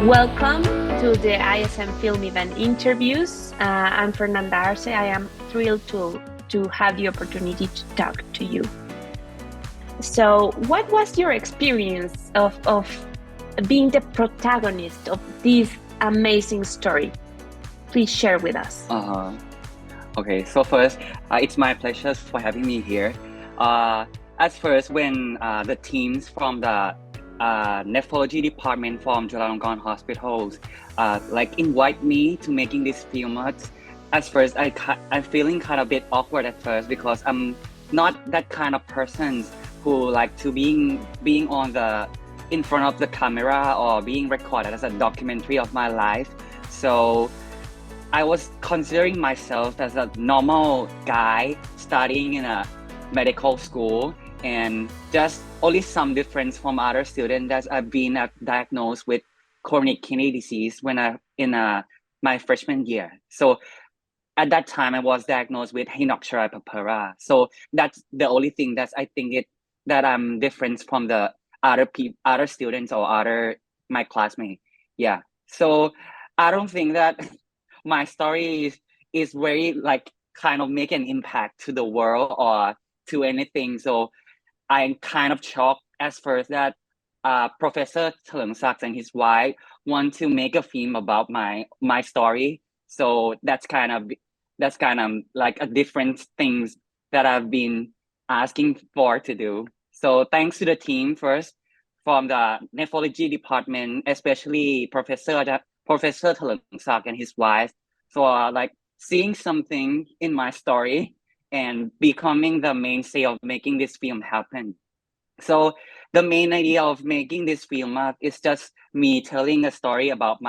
Welcome to the ISM Film Event interviews. I'm Fernanda Arce. I am thrilled to have the opportunity to talk to you. So, what was your experience of being the protagonist of this amazing story? Please share with us. Okay, so first, it's my pleasure for having me here. Uh, at first, when the teams from the nephrology department from Chulalongkorn hospitals invite me to making this film, at first I'm feeling kind of a bit awkward at first because I'm not that kind of person who like to being on the in front of the camera or being recorded as a documentary of my life. So I was considering myself as a normal guy studying in a medical school, and just only some difference from other students that I've been diagnosed with chronic kidney disease when I in my freshman year. So at that time I was diagnosed with Hinoxera purpura. So that's the only thing that I'm different from the other students or other my classmates. Yeah. So I don't think that my story is very like kind of make an impact to the world or to anything. So I'm kind of shocked at first that Professor Tharapanich and his wife want to make a film about my story. So that's kind of like a different things that I've been asking for to do. So thanks to the team first from the nephrology department, especially Professor Tharapanich and his wife for like seeing something in my story and becoming the mainstay of making this film happen. So the main idea of making this film is just me telling a story about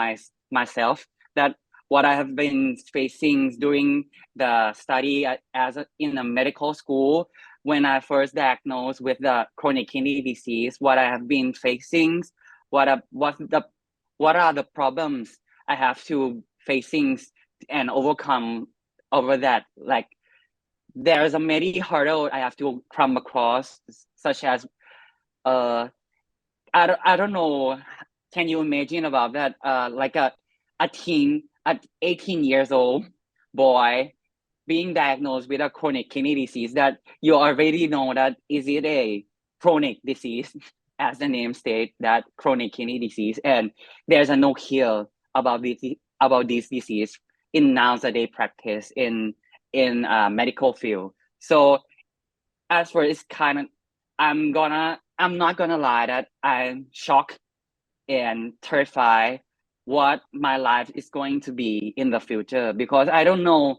myself, that what I have been facing during the study in a medical school when I first diagnosed with the chronic kidney disease, what I have been facing, what are, what the what are the problems I have to facing and overcome over that. Like there's a many hurdle I have to come across, such as uh I don't know. Can you imagine about that? Like a teen at 18 years old boy being diagnosed with a chronic kidney disease that you already know that is it a chronic disease, as the name states, that chronic kidney disease, and there's a no cure about this disease in nowadays practice in medical field. So as for it's kind of I'm not gonna lie that I'm shocked and terrified what my life is going to be in the future, because I don't know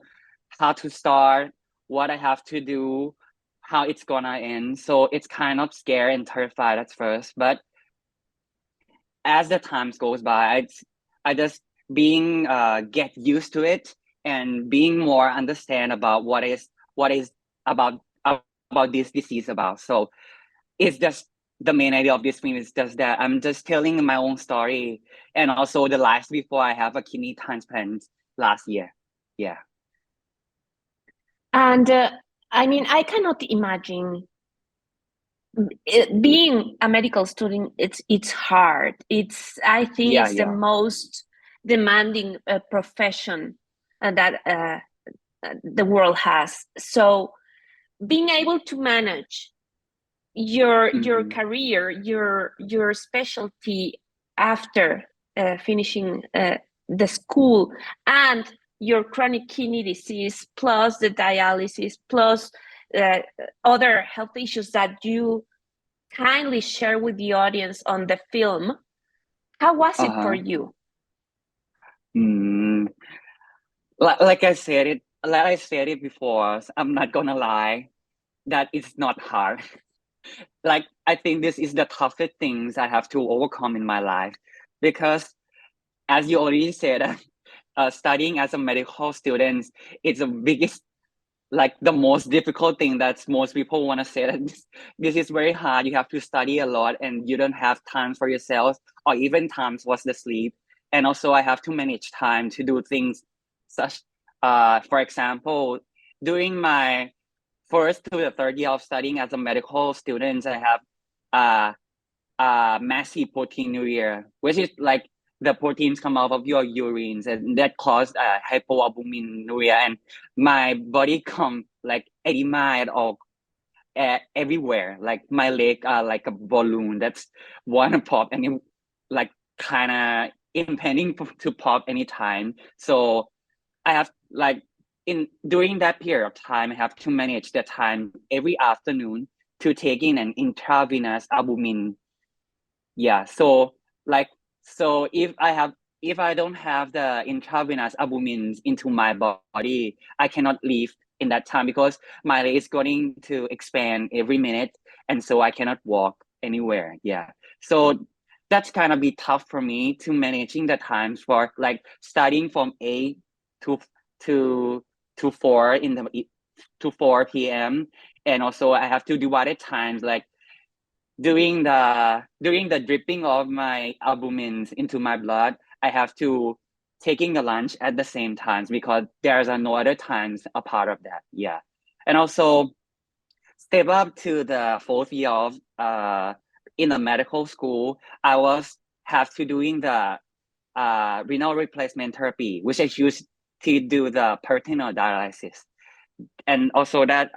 how to start, what I have to do, how it's gonna end. So it's kind of scary and terrified at first, but as the times goes by, I just being get used to it and being more understand about what is about this disease about. So it's just the main idea of this film is just that I'm just telling my own story, and also the life before I have a kidney transplant last year. Yeah. And I cannot imagine being a medical student. It's hard. I think Yeah, it's the yeah. most demanding profession that the world has. So being able to manage your Mm-hmm. career, your specialty after finishing the school, and your chronic kidney disease plus the dialysis plus uh, other health issues that you kindly share with the audience on the film. How was it for Uh-huh. you? Mm. Like I said it before, I'm not gonna lie that it's not hard. Like I think this is the toughest things I have to overcome in my life, because as you already said, studying as a medical student is the biggest, like the most difficult thing that most people want to say that this is very hard. You have to study a lot and you don't have time for yourself or even time for the sleep. And also I have to manage time to do things such, for example, during my first to the third year of studying as a medical student, I have uh, massive proteinuria, which is like the proteins come out of your urines, and that caused hypoalbuminuria, and my body come like edema all everywhere. Like my leg are like a balloon that's wanna pop, and it like kind of impending to pop anytime. So I have like in during that period of time, I have to manage the time every afternoon to take in an intravenous albumin. Yeah, so like so if I don't have the intravenous albumins into my body, I cannot leave in that time because my leg is going to expand every minute, and so I cannot walk anywhere. Yeah, so that's kind of be tough for me to managing the times for like studying from 8 to to to 4 in the to 4 p.m. and also I have to divide it times like during the dripping of my albumins into my blood, I have to taking the lunch at the same times because there's no other times a part of that. Yeah, and also step up to the fourth year of in the medical school, I was have to doing the renal replacement therapy, which I used to do the peritoneal dialysis, and also that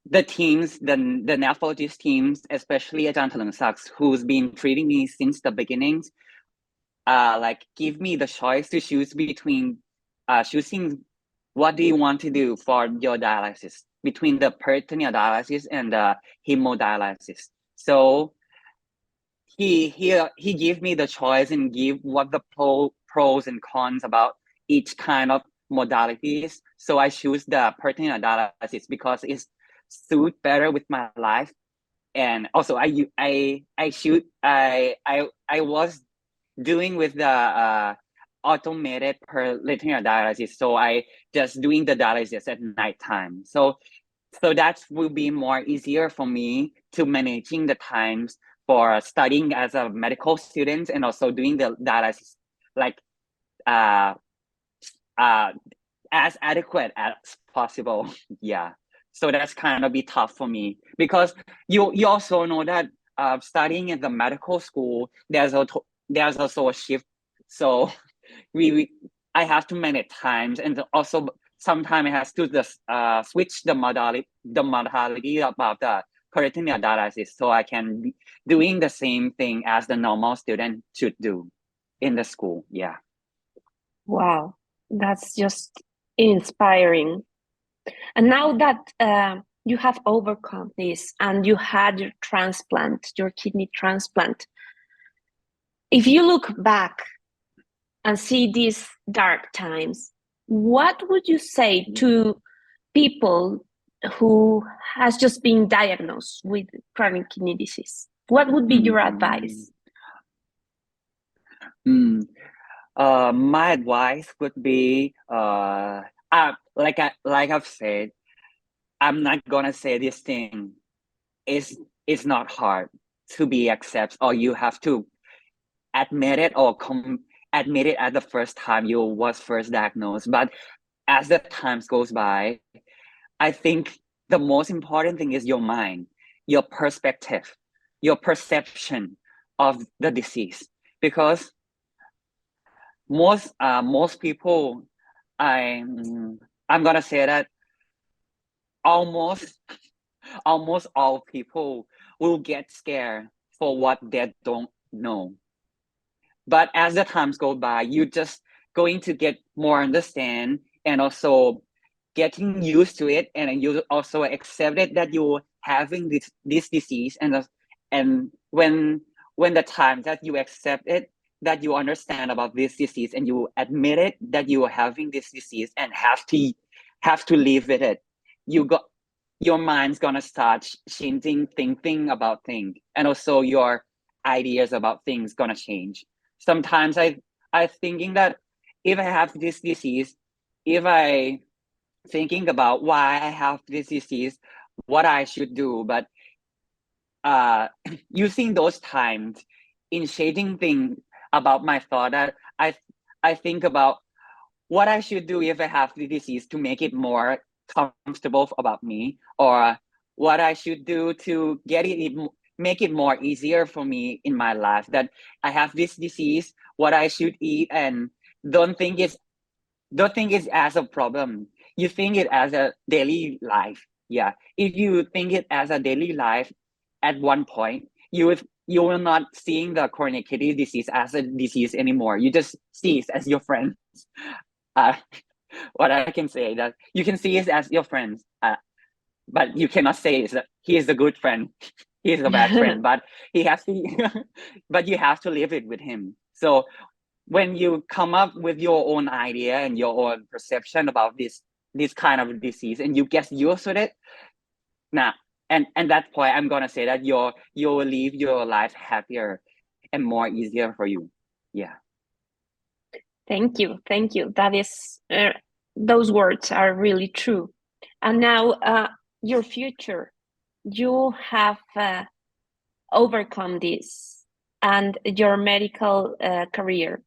the teams, the nephrologist teams, especially Ajahn Thalungsaks, who's been treating me since the beginnings, like give me the choice to choose between choosing what do you want to do for your dialysis between the peritoneal dialysis and the hemodialysis. So he gave me the choice and give what the pros and cons about each kind of modalities. So I choose the peritoneal dialysis because it's suit better with my life, and also I was doing with the automated peritoneal dialysis, so I just doing the dialysis at nighttime. So that will be more easier for me to managing the times for studying as a medical student and also doing the dialysis like uh uh as adequate as possible. Yeah, so that's kind of be tough for me because you also know that studying in the medical school there's also a shift, so we I have to manage times, and also sometimes I have to just switch the modality about the peritoneal dialysis so I can be doing the same thing as the normal student should do in the school. Yeah. Wow, that's just inspiring. And now that you have overcome this and you had your transplant, your kidney transplant, if you look back and see these dark times, what would you say to people who has just been diagnosed with chronic kidney disease? What would be your advice? My advice would be like I've said, I'm not gonna say this thing is not hard to be accepted, or you have to admit it or admit it at the first time you was first diagnosed. But as the times goes by, I think the most important thing is your mind, your perspective, your perception of the disease. Because most people, I I'm gonna say that almost almost all people will get scared for what they don't know. But as the times go by, you just going to get more understand and also getting used to it, and you also accept it that you're having this disease, and when the time that you accept it, that you understand about this disease and you admit it that you are having this disease and have to live with it, you got your mind's gonna start changing thinking about things, and also your ideas about things gonna change. Sometimes I thinking that if I have this disease, if I thinking about why I have this disease, what I should do, but uh using those times in shading things about my thought, that I think about what I should do if I have the disease to make it more comfortable about me, or what I should do to get it make it more easier for me in my life that I have this disease, what I should eat, and don't think it's don't think it as a problem. You think it as a daily life. Yeah. If you think it as a daily life, at one point, you will not seeing the chronic kidney disease as a disease anymore. You just see it as your friends. Uh, what I can say that you can see it as your friends, but you cannot say is that he is a good friend, he is a bad friend, but he has to, but you have to live it with him. So when you come up with your own idea and your own perception about this kind of disease and you get used to it now, and that's why I'm gonna say that you will live your life happier and more easier for you. Yeah. Thank you. Thank you. That is, those words are really true. And now, your future, you have overcome this and your medical career,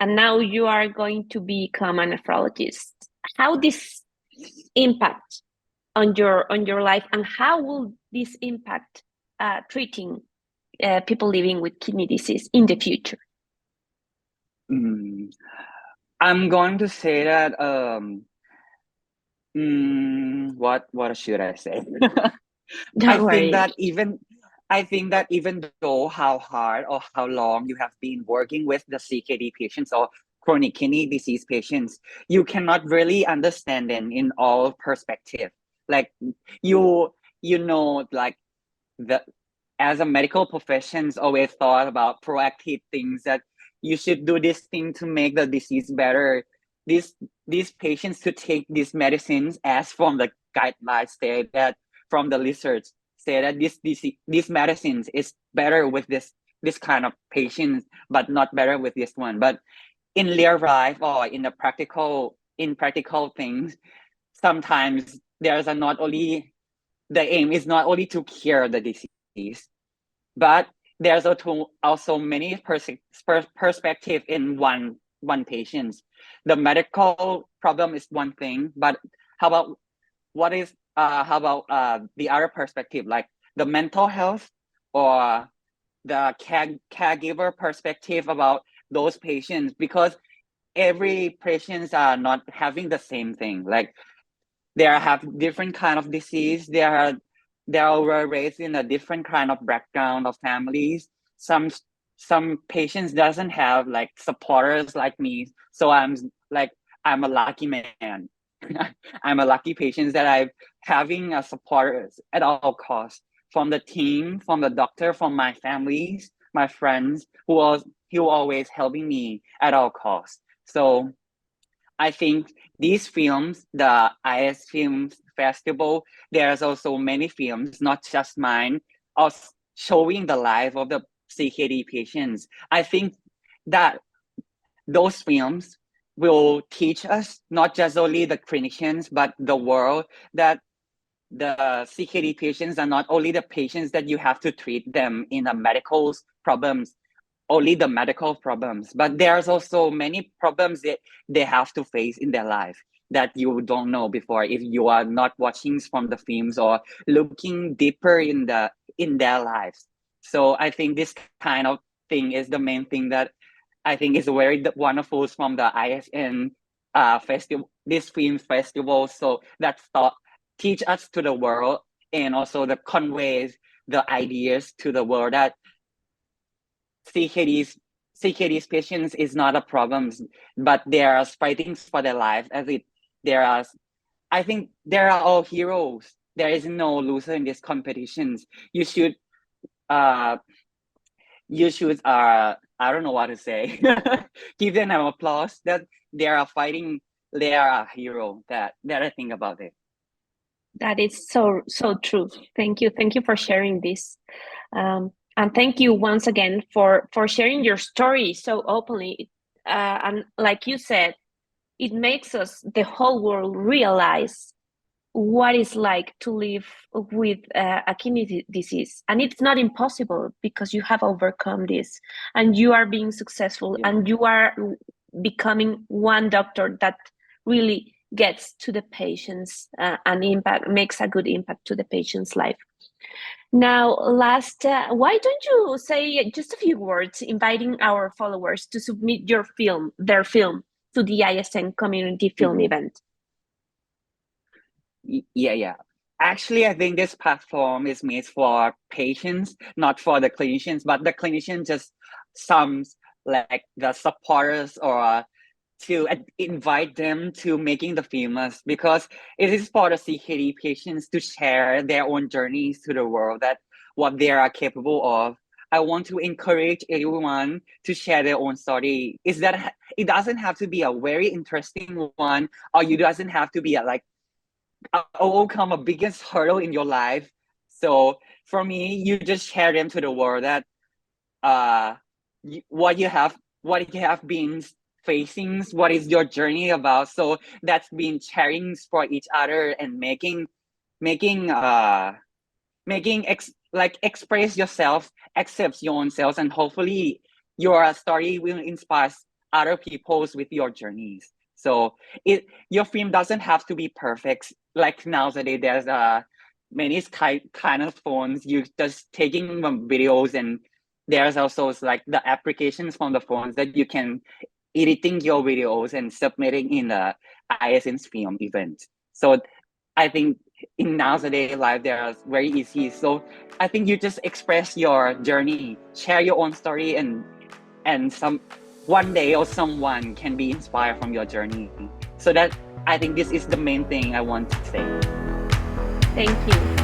and now you are going to become a nephrologist. How this impact on your life, and how will this impact treating people living with kidney disease in the future? Mm, I'm going to say that what should I say? I Don't think worry. that even I think that even though how hard or how long you have been working with the CKD patients or chronic kidney disease patients, you cannot really understand them in all perspective. Like you know, like the as a medical professions always thought about proactive things that you should do this thing to make the disease better. These these patients to take these medicines as from the guidelines say that from the research say that these medicines is better with this kind of patients, but not better with this one. But in real life or in the practical things, sometimes there's a not only the aim is not only to cure the disease, but there's also many perspective in one patient. The medical problem is one thing, but how about how about the other perspective, like the mental health or the caregiver perspective about those patients, because every patients are not having the same thing. Like they have different kind of disease. They are raised in a different kind of background of families. Some patients doesn't have like supporters like me. So like I'm a lucky man. I'm a lucky patient that I'm having a supporters at all costs, from the team, from the doctor, from my families, my friends who always helping me at all costs. So I think these films, the IS Film Festival, there's also many films, not just mine, of showing the life of the CKD patients. I think that those films will teach us, not just only the clinicians, but the world, that the CKD patients are not only the patients that you have to treat them in a medical problems, only the medical problems, but there's also many problems that they have to face in their life that you don't know before if you are not watching from the films or looking deeper in their lives. So I think this kind of thing is the main thing that I think is very wonderful from the ISN festival, this film festival. So that thought teach us to the world, and also the conveys the ideas to the world that CKD's CKD's patients is not a problem, but they are fighting for their lives. As it there are, I think there are all heroes. There is no loser in these competitions. You should uh I don't know what to say. Give them an applause that they are fighting. They are a hero. That I think about it. That is so true. Thank you for sharing this, and thank you once again for sharing your story so openly. And like you said, it makes us, the whole world, realize what it's like to live with a kidney disease, and it's not impossible because you have overcome this, and you are being successful, Yeah. and you are becoming one doctor that really gets to the patients, and impact makes a good impact to the patient's life. Now, last, why don't you say just a few words inviting our followers to submit their film, to the ISN Community Film Mhm. event? Yeah. Actually, I think this platform is made for patients, not for the clinicians, but the clinician just some like the supporters or to invite them to making the famous because it is for the CKD patients to share their own journeys to the world that what they are capable of. I want to encourage everyone to share their own story. Is that it doesn't have to be a very interesting one, or you doesn't have to be a, like overcome a biggest hurdle in your life. So for me, you just share them to the world that uh what you have been facing, what is your journey about. So that's been sharing for each other and making like express yourself, accept your own self, and hopefully your story will inspire other people's with your journeys. So your film doesn't have to be perfect. Like nowadays, there's many kind of phones. You just taking videos, and there's also like the applications from the phones that you can editing your videos and submitting in the ISN's film event. So I think in nowadays life they are very easy. So I think you just express your journey, share your own story, and some one day or someone can be inspired from your journey. So that I think this is the main thing I want to say. Thank you.